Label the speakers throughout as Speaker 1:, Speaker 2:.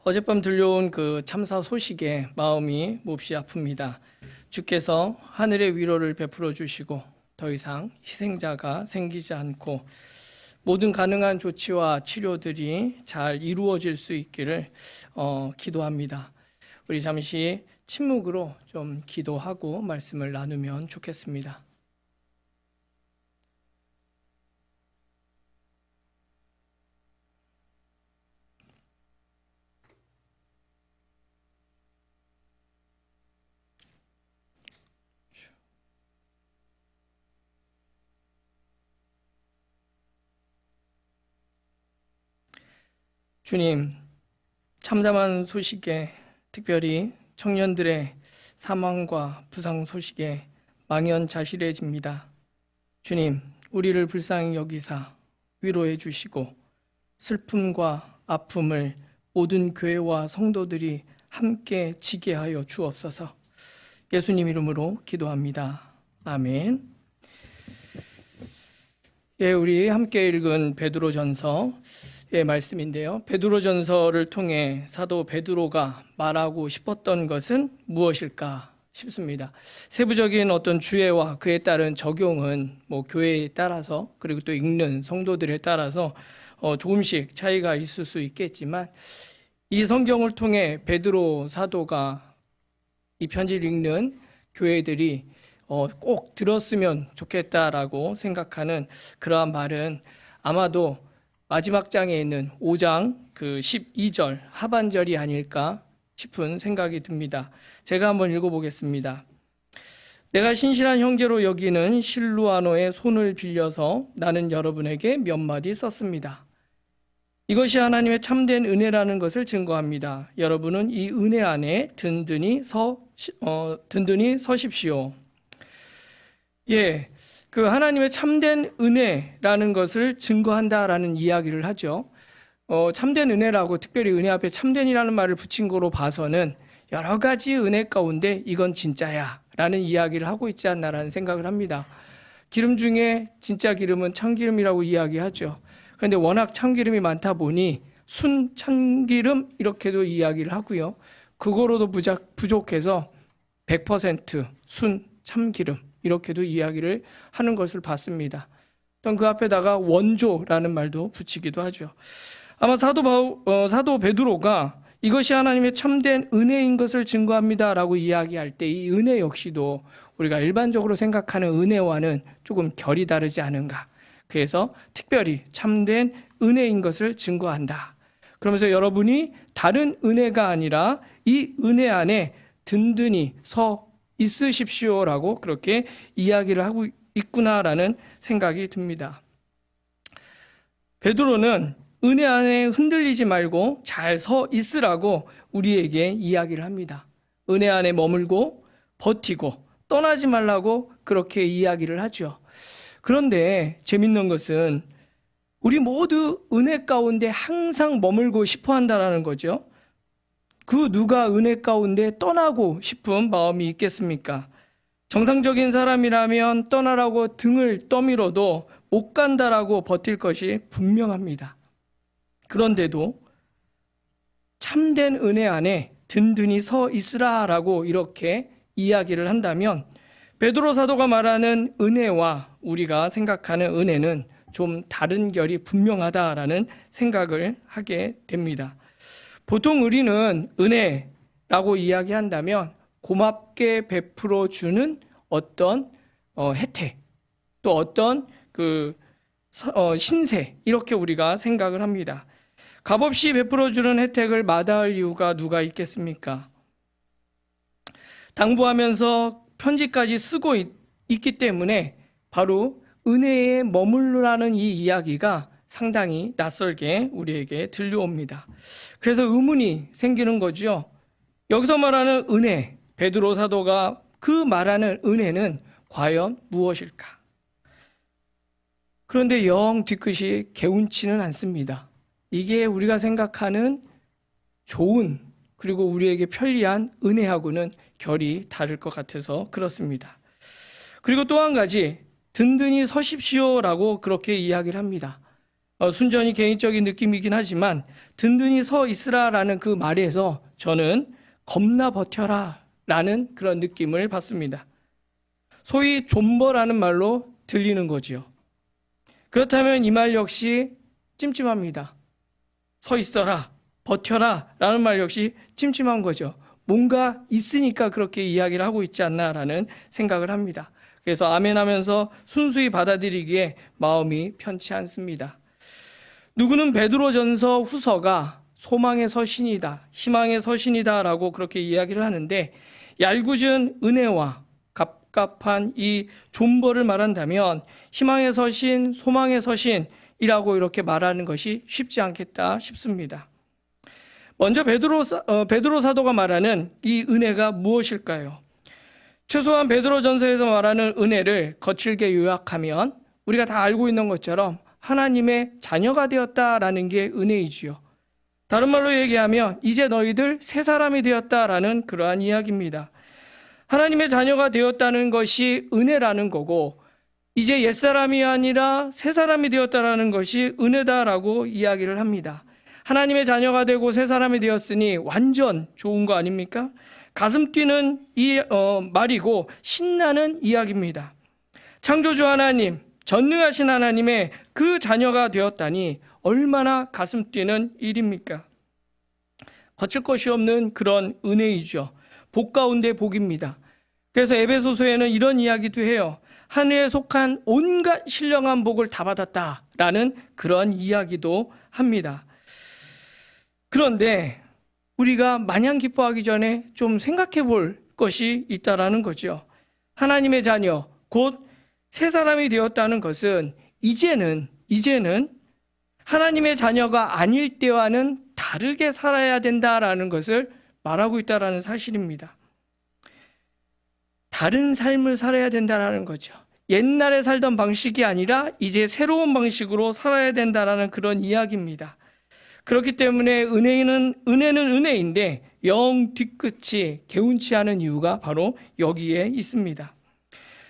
Speaker 1: 어젯밤 들려온 그 참사 소식에 마음이 몹시 아픕니다. 주께서 하늘의 위로를 베풀어 주시고 더 이상 희생자가 생기지 않고 모든 가능한 조치와 치료들이 잘 이루어질 수 있기를 기도합니다. 우리 잠시 침묵으로 좀 기도하고 말씀을 나누면 좋겠습니다. 주님, 참담한 소식에 특별히 청년들의 사망과 부상 소식에 망연자실해집니다. 주님, 우리를 불쌍히 여기사 위로해 주시고 슬픔과 아픔을 모든 교회와 성도들이 함께 지게 하여 주옵소서. 예수님 이름으로 기도합니다. 아멘. 우리 함께 읽은 베드로전서의 말씀인데요. 베드로전서를 통해 사도 베드로가 말하고 싶었던 것은 무엇일까 싶습니다. 세부적인 어떤 주해와 그에 따른 적용은 교회에 따라서 그리고 또 읽는 성도들에 따라서 조금씩 차이가 있을 수 있겠지만 이 성경을 통해 베드로 사도가 이 편지를 읽는 교회들이 꼭 들었으면 좋겠다라고 생각하는 그러한 말은 아마도 마지막 장에 있는 5장 그 12절 하반절이 아닐까 싶은 생각이 듭니다. 제가 한번 읽어보겠습니다. 내가 신실한 형제로 여기는 실루아노의 손을 빌려서 나는 여러분에게 몇 마디 썼습니다. 이것이 하나님의 참된 은혜라는 것을 증거합니다. 여러분은 이 은혜 안에 든든히 서십시오. 그 하나님의 참된 은혜라는 것을 증거한다라는 이야기를 하죠. 참된 은혜라고 특별히 은혜 앞에 참된이라는 말을 붙인 거로 봐서는 여러 가지 은혜 가운데 이건 진짜야 라는 이야기를 하고 있지 않나라는 생각을 합니다. 기름 중에 진짜 기름은 참기름이라고 이야기하죠. 그런데 워낙 참기름이 많다 보니 순 참기름 이렇게도 이야기를 하고요. 그거로도 부족해서 100%순 참기름 이렇게도 이야기를 하는 것을 봤습니다. 또 그 앞에다가 원조라는 말도 붙이기도 하죠. 아마 사도 베드로가 이것이 하나님의 참된 은혜인 것을 증거합니다라고 이야기할 때 이 은혜 역시도 우리가 일반적으로 생각하는 은혜와는 조금 결이 다르지 않은가. 그래서 특별히 참된 은혜인 것을 증거한다. 그러면서 여러분이 다른 은혜가 아니라 이 은혜 안에 든든히 서 있으십시오라고 그렇게 이야기를 하고 있구나라는 생각이 듭니다. 베드로는 은혜 안에 흔들리지 말고 잘 서 있으라고 우리에게 이야기를 합니다. 은혜 안에 머물고 버티고 떠나지 말라고 그렇게 이야기를 하죠. 그런데 재밌는 것은 우리 모두 은혜 가운데 항상 머물고 싶어 한다는 거죠. 그 누가 은혜 가운데 떠나고 싶은 마음이 있겠습니까? 정상적인 사람이라면 떠나라고 등을 떠밀어도 못 간다라고 버틸 것이 분명합니다. 그런데도 참된 은혜 안에 든든히 서 있으라라고 이렇게 이야기를 한다면 베드로 사도가 말하는 은혜와 우리가 생각하는 은혜는 좀 다른 결이 분명하다라는 생각을 하게 됩니다. 보통 우리는 은혜라고 이야기한다면 고맙게 베풀어 주는 어떤 혜택 또 어떤 신세 이렇게 우리가 생각을 합니다. 값없이 베풀어 주는 혜택을 마다할 이유가 누가 있겠습니까? 당부하면서 편지까지 쓰고 있기 때문에 바로 은혜에 머물르라는 이 이야기가 상당히 낯설게 우리에게 들려옵니다. 그래서 의문이 생기는 거죠. 여기서 말하는 은혜, 베드로 사도가 그 말하는 은혜는 과연 무엇일까? 그런데 영 뒤끝이 개운치는 않습니다. 이게 우리가 생각하는 좋은 그리고 우리에게 편리한 은혜하고는 결이 다를 것 같아서 그렇습니다. 그리고 또 한 가지 든든히 서십시오라고 그렇게 이야기를 합니다. 순전히 개인적인 느낌이긴 하지만 든든히 서 있으라라는 그 말에서 저는 겁나 버텨라 라는 그런 느낌을 받습니다. 소위 존버라는 말로 들리는 거지요. 그렇다면 이 말 역시 찜찜합니다. 서 있어라, 버텨라 라는 말 역시 찜찜한 거죠. 뭔가 있으니까 그렇게 이야기를 하고 있지 않나라는 생각을 합니다. 그래서 아멘 하면서 순수히 받아들이기에 마음이 편치 않습니다. 누구는 베드로전서 후서가 소망의 서신이다, 희망의 서신이다 라고 그렇게 이야기를 하는데, 얄궂은 은혜와 갑갑한 이 존버를 말한다면 희망의 서신, 소망의 서신이라고 이렇게 말하는 것이 쉽지 않겠다 싶습니다. 먼저 베드로 사도가 말하는 이 은혜가 무엇일까요? 최소한 베드로전서에서 말하는 은혜를 거칠게 요약하면 우리가 다 알고 있는 것처럼 하나님의 자녀가 되었다라는 게 은혜이지요. 다른 말로 얘기하면 이제 너희들 새 사람이 되었다라는 그러한 이야기입니다. 하나님의 자녀가 되었다는 것이 은혜라는 거고, 이제 옛사람이 아니라 새 사람이 되었다라는 것이 은혜다라고 이야기를 합니다. 하나님의 자녀가 되고 새 사람이 되었으니 완전 좋은 거 아닙니까? 가슴 뛰는 말이고 신나는 이야기입니다. 창조주 하나님, 전능하신 하나님의 그 자녀가 되었다니 얼마나 가슴 뛰는 일입니까? 거칠 것이 없는 그런 은혜이죠. 복 가운데 복입니다. 그래서 에베소서에는 이런 이야기도 해요. 하늘에 속한 온갖 신령한 복을 다 받았다라는 그런 이야기도 합니다. 그런데 우리가 마냥 기뻐하기 전에 좀 생각해 볼 것이 있다라는 거죠. 하나님의 자녀, 곧 새 사람이 되었다는 것은 이제는 하나님의 자녀가 아닐 때와는 다르게 살아야 된다라는 것을 말하고 있다라는 사실입니다. 다른 삶을 살아야 된다라는 거죠. 옛날에 살던 방식이 아니라 이제 새로운 방식으로 살아야 된다라는 그런 이야기입니다. 그렇기 때문에 은혜는 은혜인데 영 뒤끝이 개운치 않은 이유가 바로 여기에 있습니다.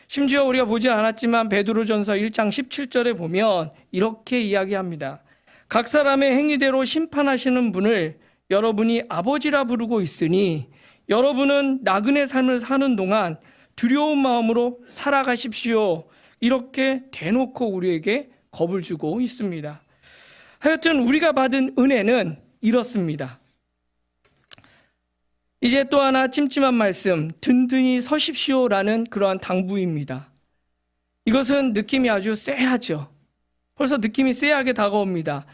Speaker 1: 심지어 우리가 보지 않았지만 베드로전서 1장 17절에 보면 이렇게 이야기합니다. 각 사람의 행위대로 심판하시는 분을 여러분이 아버지라 부르고 있으니 여러분은 나그네 삶을 사는 동안 두려운 마음으로 살아가십시오. 이렇게 대놓고 우리에게 겁을 주고 있습니다. 하여튼 우리가 받은 은혜는 이렇습니다. 이제 또 하나 찜찜한 말씀, 든든히 서십시오라는 그러한 당부입니다. 이것은 느낌이 아주 쎄하죠. 벌써 느낌이 쎄하게 다가옵니다.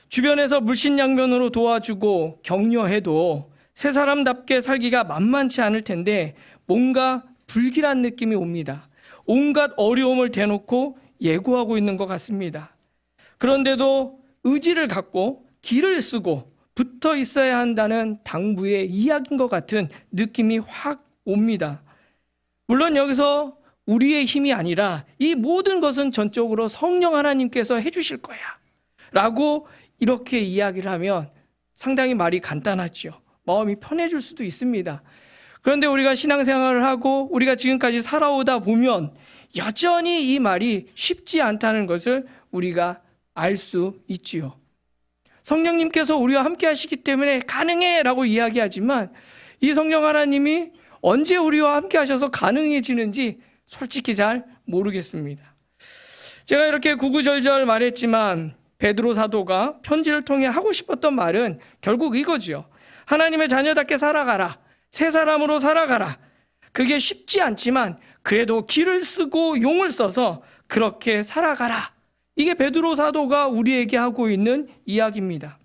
Speaker 1: 주변에서 물신양면으로 도와주고 격려해도 새 사람답게 살기가 만만치 않을 텐데 뭔가 불길한 느낌이 옵니다. 온갖 어려움을 대놓고 예고하고 있는 것 같습니다. 그런데도 의지를 갖고 길을 쓰고 붙어 있어야 한다는 당부의 이야기인 것 같은 느낌이 확 옵니다. 물론 여기서 우리의 힘이 아니라 이 모든 것은 전적으로 성령 하나님께서 해주실 거야 라고 이렇게 이야기를 하면 상당히 말이 간단하죠. 마음이 편해질 수도 있습니다. 그런데 우리가 신앙생활을 하고 우리가 지금까지 살아오다 보면 여전히 이 말이 쉽지 않다는 것을 우리가 알 수 있지요. 성령님께서 우리와 함께 하시기 때문에 가능해 라고 이야기하지만 이 성령 하나님이 언제 우리와 함께 하셔서 가능해지는지 솔직히 잘 모르겠습니다. 제가 이렇게 구구절절 말했지만 베드로 사도가 편지를 통해 하고 싶었던 말은 결국 이거죠. 하나님의 자녀답게 살아가라. 새 사람으로 살아가라. 그게 쉽지 않지만 그래도 길을 쓰고 용을 써서 그렇게 살아가라. 이게 베드로 사도가 우리에게 하고 있는 이야기입니다.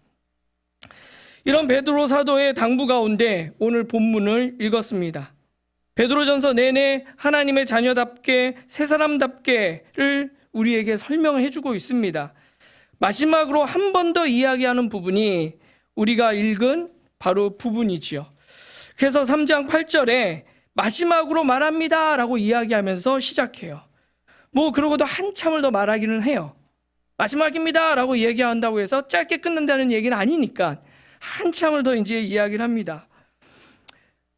Speaker 1: 이런 베드로 사도의 당부 가운데 오늘 본문을 읽었습니다. 베드로전서 내내 하나님의 자녀답게 새 사람답게를 우리에게 설명해 주고 있습니다. 마지막으로 한 번 더 이야기하는 부분이 우리가 읽은 바로 부분이지요. 그래서 3장 8절에 마지막으로 말합니다 라고 이야기하면서 시작해요. 그러고도 한참을 더 말하기는 해요. 마지막입니다 라고 얘기한다고 해서 짧게 끝난다는 얘기는 아니니까 한참을 더 이제 이야기를 합니다.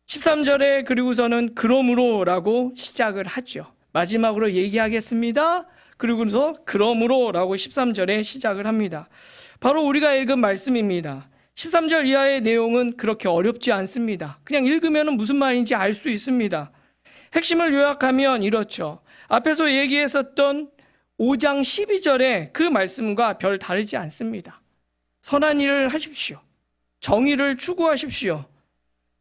Speaker 1: 13절에 그리고서는 그러므로 라고 시작을 하죠. 마지막으로 얘기하겠습니다. 그리고서 그러므로라고 13절에 시작을 합니다. 바로 우리가 읽은 말씀입니다. 13절 이하의 내용은 그렇게 어렵지 않습니다. 그냥 읽으면 무슨 말인지 알 수 있습니다. 핵심을 요약하면 이렇죠. 앞에서 얘기했었던 5장 12절의 그 말씀과 별 다르지 않습니다. 선한 일을 하십시오. 정의를 추구하십시오.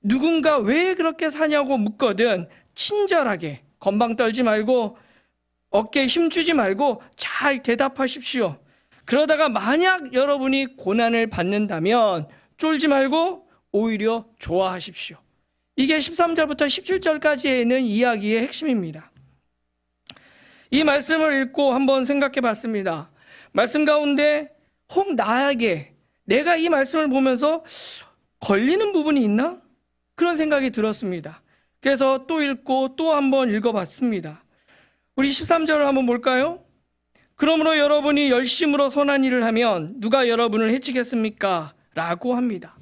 Speaker 1: 누군가 왜 그렇게 사냐고 묻거든 친절하게 건방 떨지 말고 어깨에 힘주지 말고 잘 대답하십시오. 그러다가 만약 여러분이 고난을 받는다면 쫄지 말고 오히려 좋아하십시오. 이게 13절부터 17절까지에 있는 이야기의 핵심입니다. 이 말씀을 읽고 한번 생각해 봤습니다. 말씀 가운데 혹 나에게 내가 이 말씀을 보면서 걸리는 부분이 있나? 그런 생각이 들었습니다. 그래서 또 읽고 또 한번 읽어봤습니다. 우리 13절을 한번 볼까요? 그러므로 여러분이 열심으로 선한 일을 하면 누가 여러분을 해치겠습니까? 라고 합니다.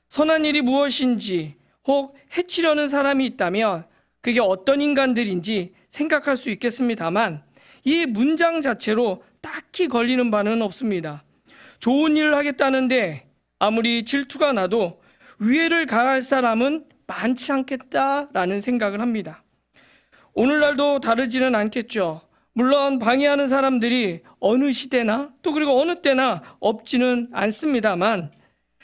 Speaker 1: 선한 일이 무엇인지 혹 해치려는 사람이 있다면 그게 어떤 인간들인지 생각할 수 있겠습니다만 이 문장 자체로 딱히 걸리는 바는 없습니다. 좋은 일을 하겠다는데 아무리 질투가 나도 위해를 가할 사람은 많지 않겠다라는 생각을 합니다. 오늘날도 다르지는 않겠죠. 물론 방해하는 사람들이 어느 시대나 또 그리고 어느 때나 없지는 않습니다만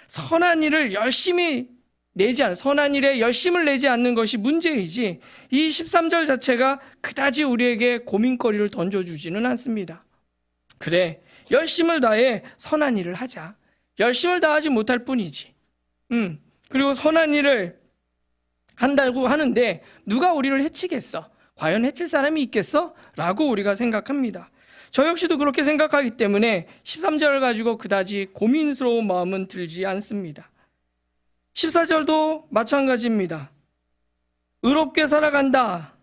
Speaker 1: 선한 일에 열심을 내지 않는 것이 문제이지 이 13절 자체가 그다지 우리에게 고민거리를 던져주지는 않습니다. 그래, 열심을 다해 선한 일을 하자. 열심을 다하지 못할 뿐이지. 그리고 선한 일을 한다고 하는데 누가 우리를 해치겠어? 과연 해칠 사람이 있겠어? 라고 우리가 생각합니다. 저 역시도 그렇게 생각하기 때문에 13절을 가지고 그다지 고민스러운 마음은 들지 않습니다. 14절도 마찬가지입니다. 의롭게 살아간다.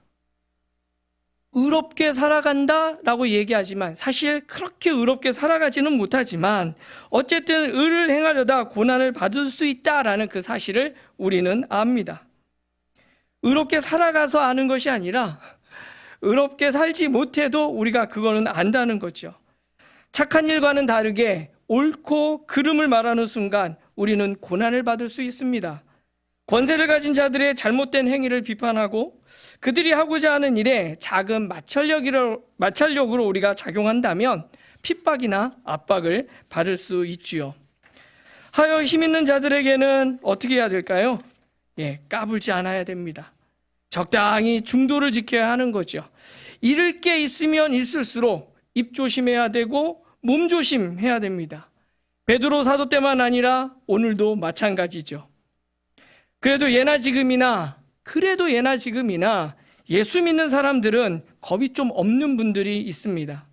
Speaker 1: 의롭게 살아간다 라고 얘기하지만 사실 그렇게 의롭게 살아가지는 못하지만 어쨌든 의를 행하려다 고난을 받을 수 있다라는 그 사실을 우리는 압니다. 의롭게 살아가서 아는 것이 아니라 의롭게 살지 못해도 우리가 그거는 안다는 거죠. 착한 일과는 다르게 옳고 그름을 말하는 순간 우리는 고난을 받을 수 있습니다. 권세를 가진 자들의 잘못된 행위를 비판하고 그들이 하고자 하는 일에 작은 마찰력으로 우리가 작용한다면 핍박이나 압박을 받을 수 있지요. 하여 힘 있는 자들에게는 어떻게 해야 될까요? 까불지 않아야 됩니다. 적당히 중도를 지켜야 하는 거죠. 잃을 게 있으면 있을수록 입 조심해야 되고 몸 조심해야 됩니다. 베드로 사도 때만 아니라 오늘도 마찬가지죠. 그래도 예나 지금이나 예수 믿는 사람들은 겁이 좀 없는 분들이 있습니다.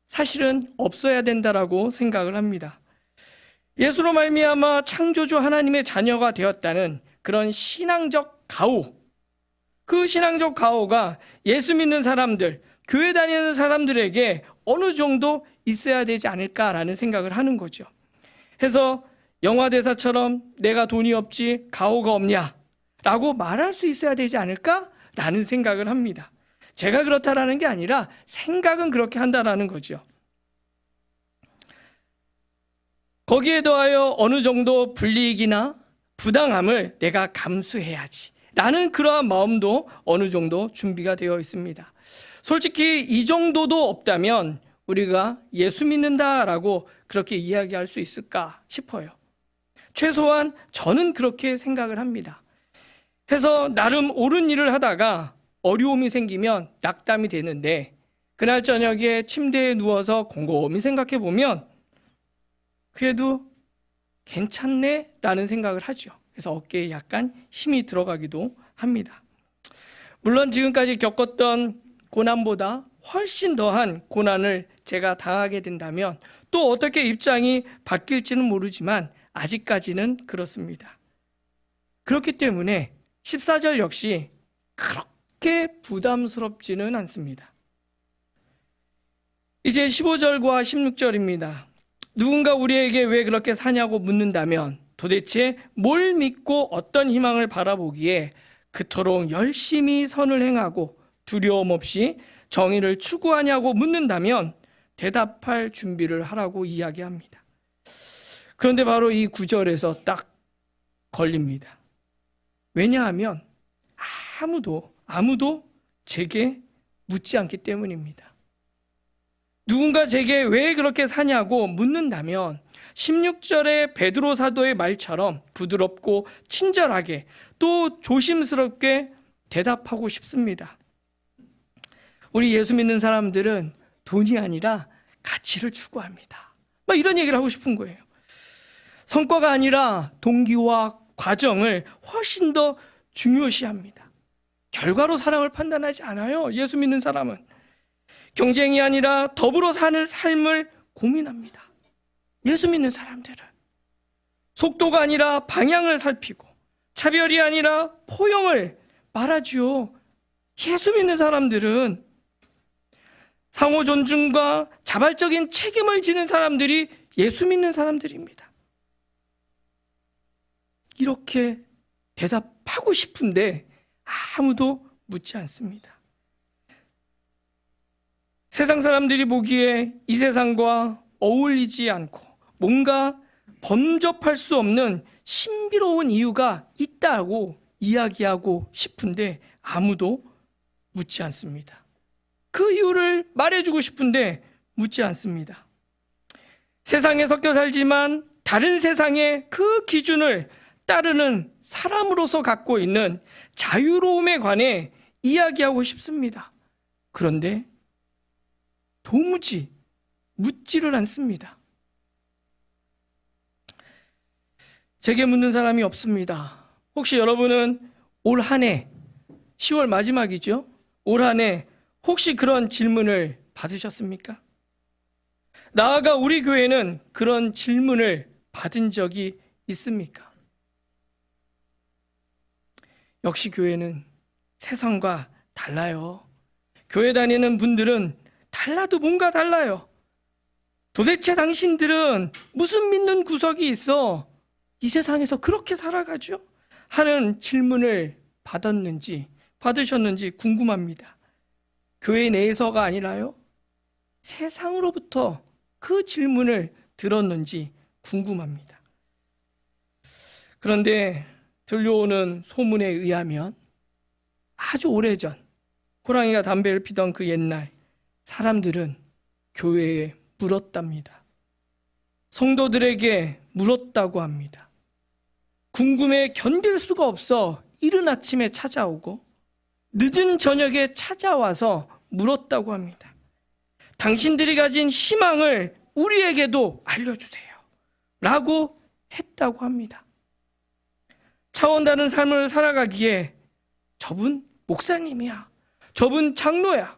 Speaker 1: 사실은 없어야 된다라고 생각을 합니다. 예수로 말미암아 창조주 하나님의 자녀가 되었다는 그런 신앙적 가오, 그 신앙적 가오가 예수 믿는 사람들, 교회 다니는 사람들에게 어느 정도 있어야 되지 않을까라는 생각을 하는 거죠. 해서 영화 대사처럼 내가 돈이 없지 가오가 없냐 라고 말할 수 있어야 되지 않을까라는 생각을 합니다. 제가 그렇다라는 게 아니라 생각은 그렇게 한다라는 거죠. 거기에 더하여 어느 정도 불이익이나 부당함을 내가 감수해야지 라는 그러한 마음도 어느 정도 준비가 되어 있습니다. 솔직히 이 정도도 없다면 우리가 예수 믿는다라고 그렇게 이야기할 수 있을까 싶어요. 최소한 저는 그렇게 생각을 합니다. 해서 나름 옳은 일을 하다가 어려움이 생기면 낙담이 되는데 그날 저녁에 침대에 누워서 곰곰이 생각해 보면 그래도 괜찮네 라는 생각을 하죠. 그래서 어깨에 약간 힘이 들어가기도 합니다. 물론 지금까지 겪었던 고난보다 훨씬 더한 고난을 제가 당하게 된다면 또 어떻게 입장이 바뀔지는 모르지만 아직까지는 그렇습니다. 그렇기 때문에 14절 역시 그렇게 부담스럽지는 않습니다. 이제 15절과 16절입니다. 누군가 우리에게 왜 그렇게 사냐고 묻는다면 도대체 뭘 믿고 어떤 희망을 바라보기에 그토록 열심히 선을 행하고 두려움 없이 정의를 추구하냐고 묻는다면 대답할 준비를 하라고 이야기합니다. 그런데 바로 이 구절에서 딱 걸립니다. 왜냐하면 아무도 제게 묻지 않기 때문입니다. 누군가 제게 왜 그렇게 사냐고 묻는다면 16절의 베드로 사도의 말처럼 부드럽고 친절하게 또 조심스럽게 대답하고 싶습니다. 우리 예수 믿는 사람들은 돈이 아니라 가치를 추구합니다. 막 이런 얘기를 하고 싶은 거예요. 성과가 아니라 동기와 과정을 훨씬 더 중요시합니다. 결과로 사람을 판단하지 않아요. 예수 믿는 사람은 경쟁이 아니라 더불어 사는 삶을 고민합니다. 예수 믿는 사람들은 속도가 아니라 방향을 살피고 차별이 아니라 포용을 말하지요. 예수 믿는 사람들은 상호 존중과 자발적인 책임을 지는 사람들이 예수 믿는 사람들입니다. 이렇게 대답하고 싶은데 아무도 묻지 않습니다. 세상 사람들이 보기에 이 세상과 어울리지 않고 뭔가 범접할 수 없는 신비로운 이유가 있다고 이야기하고 싶은데 아무도 묻지 않습니다. 그 이유를 말해주고 싶은데 묻지 않습니다. 세상에 섞여 살지만 다른 세상의 그 기준을 따르는 사람으로서 갖고 있는 자유로움에 관해 이야기하고 싶습니다. 그런데 도무지 묻지를 않습니다. 제게 묻는 사람이 없습니다. 혹시 여러분은 올 한 해 10월 마지막이죠? 올 한 해 혹시 그런 질문을 받으셨습니까? 나아가 우리 교회는 그런 질문을 받은 적이 있습니까? 역시 교회는 세상과 달라요. 교회 다니는 분들은 달라도 뭔가 달라요. 도대체 당신들은 무슨 믿는 구석이 있어 이 세상에서 그렇게 살아가죠? 하는 질문을 받으셨는지 궁금합니다. 교회 내에서가 아니라요, 세상으로부터 그 질문을 들었는지 궁금합니다. 그런데 들려오는 소문에 의하면 아주 오래전 호랑이가 담배를 피던 그 옛날 사람들은 교회에 물었답니다. 성도들에게 물었다고 합니다. 궁금해 견딜 수가 없어 이른 아침에 찾아오고 늦은 저녁에 찾아와서 물었다고 합니다. 당신들이 가진 희망을 우리에게도 알려주세요 라고 했다고 합니다. 차원 다른 삶을 살아가기에 저분 목사님이야, 저분 장로야,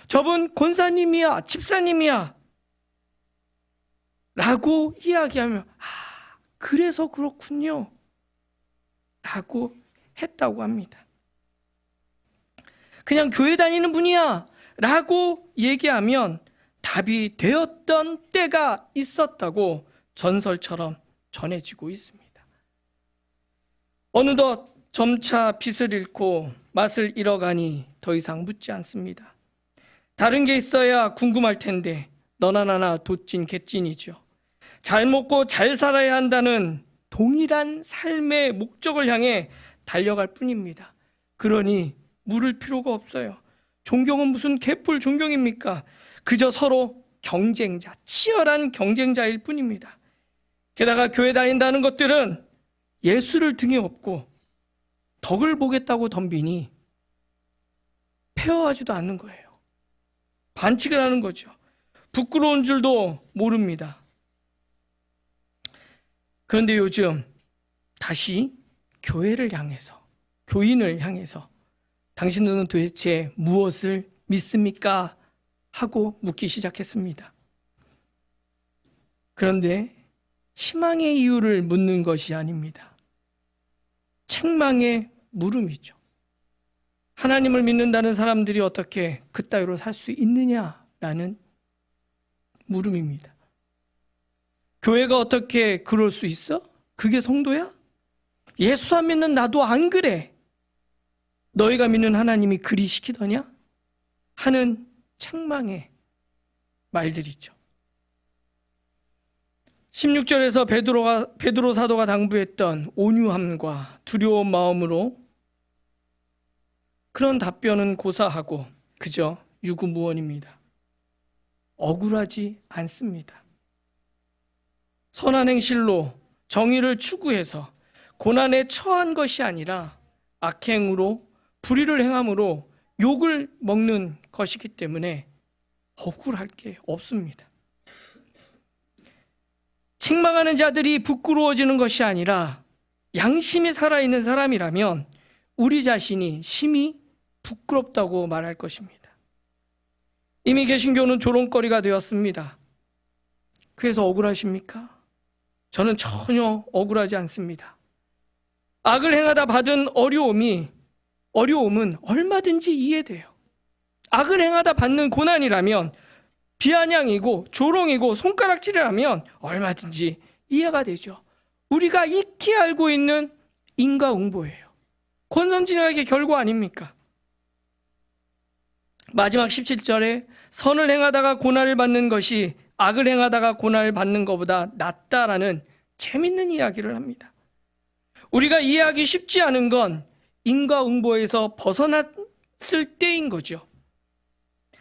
Speaker 1: 저분 권사님이야, 집사님이야 라고 이야기하며 그래서 그렇군요 라고 했다고 합니다. 그냥 교회 다니는 분이야 라고 얘기하면 답이 되었던 때가 있었다고 전설처럼 전해지고 있습니다. 어느덧 점차 빛을 잃고 맛을 잃어가니 더 이상 묻지 않습니다. 다른 게 있어야 궁금할 텐데 너나 나나 돛진 갯진이죠. 잘 먹고 잘 살아야 한다는 동일한 삶의 목적을 향해 달려갈 뿐입니다. 그러니 물을 필요가 없어요. 존경은 무슨 개뿔 존경입니까? 그저 서로 경쟁자, 치열한 경쟁자일 뿐입니다. 게다가 교회 다닌다는 것들은 예수를 등에 업고 덕을 보겠다고 덤비니 페어하지도 않는 거예요. 반칙을 하는 거죠. 부끄러운 줄도 모릅니다. 그런데 요즘 다시 교회를 향해서, 교인을 향해서 당신들은 도대체 무엇을 믿습니까? 하고 묻기 시작했습니다. 그런데 희망의 이유를 묻는 것이 아닙니다. 책망의 물음이죠. 하나님을 믿는다는 사람들이 어떻게 그따위로 살 수 있느냐라는 물음입니다. 교회가 어떻게 그럴 수 있어? 그게 성도야? 예수 안 믿는 나도 안 그래. 너희가 믿는 하나님이 그리 시키더냐? 하는 책망의 말들이죠. 16절에서 베드로 사도가 당부했던 온유함과 두려운 마음으로 그런 답변은 고사하고 그저 유구무원입니다. 억울하지 않습니다. 선한 행실로 정의를 추구해서 고난에 처한 것이 아니라 악행으로 불의를 행함으로 욕을 먹는 것이기 때문에 억울할 게 없습니다. 책망하는 자들이 부끄러워지는 것이 아니라 양심이 살아있는 사람이라면 우리 자신이 심히 부끄럽다고 말할 것입니다. 이미 개신교는 조롱거리가 되었습니다. 그래서 억울하십니까? 저는 전혀 억울하지 않습니다. 악을 행하다 받은 어려움은 얼마든지 이해돼요. 악을 행하다 받는 고난이라면 비아냥이고 조롱이고 손가락질이라면 얼마든지 이해가 되죠. 우리가 익히 알고 있는 인과응보예요. 권선징악의 결과 아닙니까? 마지막 17절에 선을 행하다가 고난을 받는 것이 악을 행하다가 고난을 받는 것보다 낫다라는 재밌는 이야기를 합니다. 우리가 이해하기 쉽지 않은 건 인과응보에서 벗어났을 때인 거죠.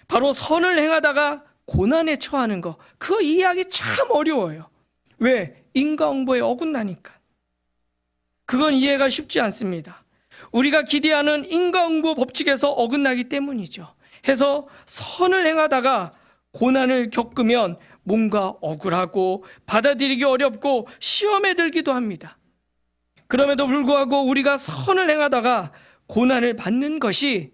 Speaker 1: 바로 선을 행하다가 고난에 처하는 거, 그거 이해하기 참 어려워요. 왜? 인과응보에 어긋나니까. 그건 이해가 쉽지 않습니다. 우리가 기대하는 인과응보 법칙에서 어긋나기 때문이죠. 해서 선을 행하다가 고난을 겪으면 뭔가 억울하고 받아들이기 어렵고 시험에 들기도 합니다. 그럼에도 불구하고 우리가 선을 행하다가 고난을 받는 것이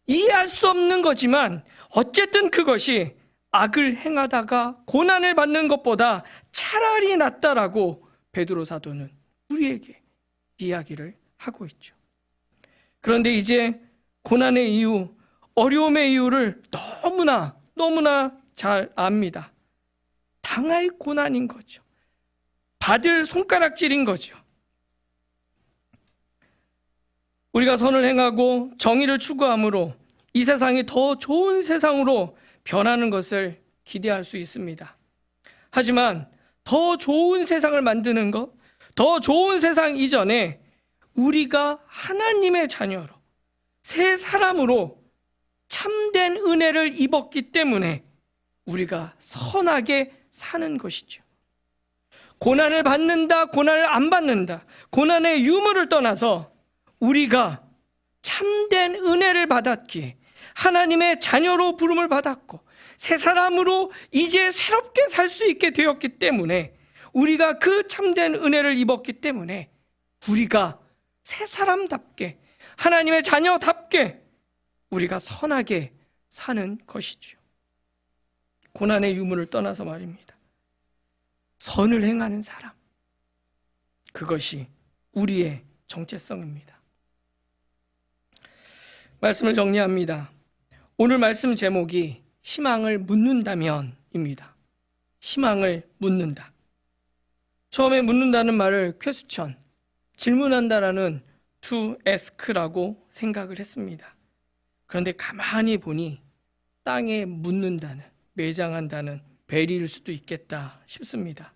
Speaker 1: 이해할 수 없는 거지만 어쨌든 그것이 악을 행하다가 고난을 받는 것보다 차라리 낫다라고 베드로 사도는 우리에게 이야기를 하고 있죠. 그런데 이제 고난의 이유, 어려움의 이유를 너무나 잘 압니다. 당할 고난인 거죠. 받을 손가락질인 거죠. 우리가 선을 행하고 정의를 추구함으로 이 세상이 더 좋은 세상으로 변하는 것을 기대할 수 있습니다. 하지만 더 좋은 세상을 만드는 것, 더 좋은 세상 이전에 우리가 하나님의 자녀로 새 사람으로 참된 은혜를 입었기 때문에 우리가 선하게 사는 것이죠. 고난을 받는다, 고난을 안 받는다, 고난의 유무를 떠나서 우리가 참된 은혜를 받았기에 하나님의 자녀로 부름을 받았고 새 사람으로 이제 새롭게 살 수 있게 되었기 때문에 우리가 그 참된 은혜를 입었기 때문에 우리가 새 사람답게 하나님의 자녀답게 우리가 선하게 사는 것이죠. 고난의 유무를 떠나서 말입니다. 선을 행하는 사람, 그것이 우리의 정체성입니다. 말씀을 정리합니다. 오늘 말씀 제목이 희망을 묻는다면입니다. 희망을 묻는다. 처음에 묻는다는 말을 퀘스천, 질문한다라는 to ask라고 생각을 했습니다. 그런데 가만히 보니 땅에 묻는다는, 매장한다는 베리일 수도 있겠다 싶습니다.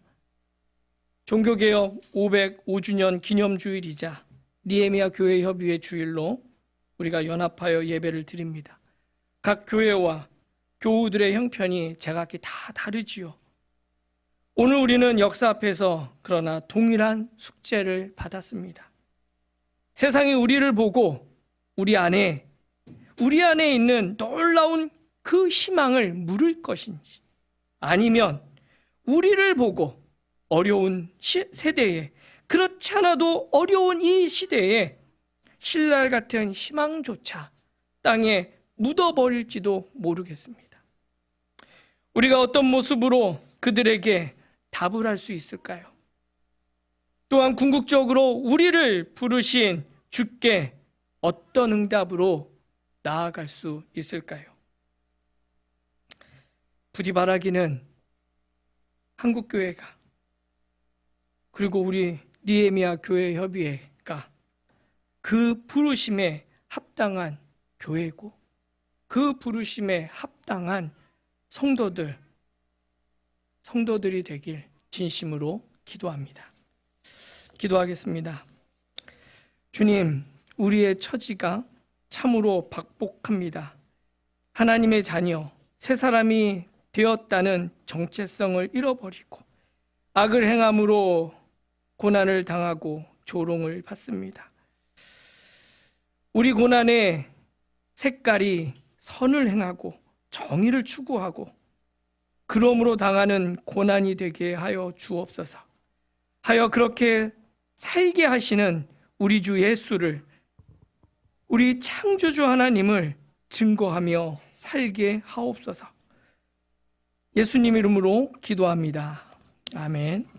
Speaker 1: 종교개혁 505주년 기념주일이자 니에미아 교회 협의회 주일로 우리가 연합하여 예배를 드립니다. 각 교회와 교우들의 형편이 제각기 다 다르지요. 오늘 우리는 역사 앞에서 그러나 동일한 숙제를 받았습니다. 세상이 우리를 보고 우리 안에 있는 놀라운 그 희망을 물을 것인지, 아니면 우리를 보고 어려운 세대에, 그렇지 않아도 어려운 이 시대에 신랄 같은 희망조차 땅에 묻어버릴지도 모르겠습니다. 우리가 어떤 모습으로 그들에게 답을 할 수 있을까요? 또한 궁극적으로 우리를 부르신 주께 어떤 응답으로 나아갈 수 있을까요? 부디 바라기는 한국교회가, 그리고 우리 니에미아 교회 협의회가 그 부르심에 합당한 교회고 그 부르심에 합당한 성도들이 되길 진심으로 기도합니다. 기도하겠습니다. 주님, 우리의 처지가 참으로 박복합니다. 하나님의 자녀, 새 사람이 되었다는 정체성을 잃어버리고 악을 행함으로 고난을 당하고 조롱을 받습니다. 우리 고난의 색깔이 선을 행하고 정의를 추구하고 그러므로 당하는 고난이 되게 하여 주옵소서. 하여 그렇게 살게 하시는 우리 주 예수를, 우리 창조주 하나님을 증거하며 살게 하옵소서. 예수님 이름으로 기도합니다. 아멘.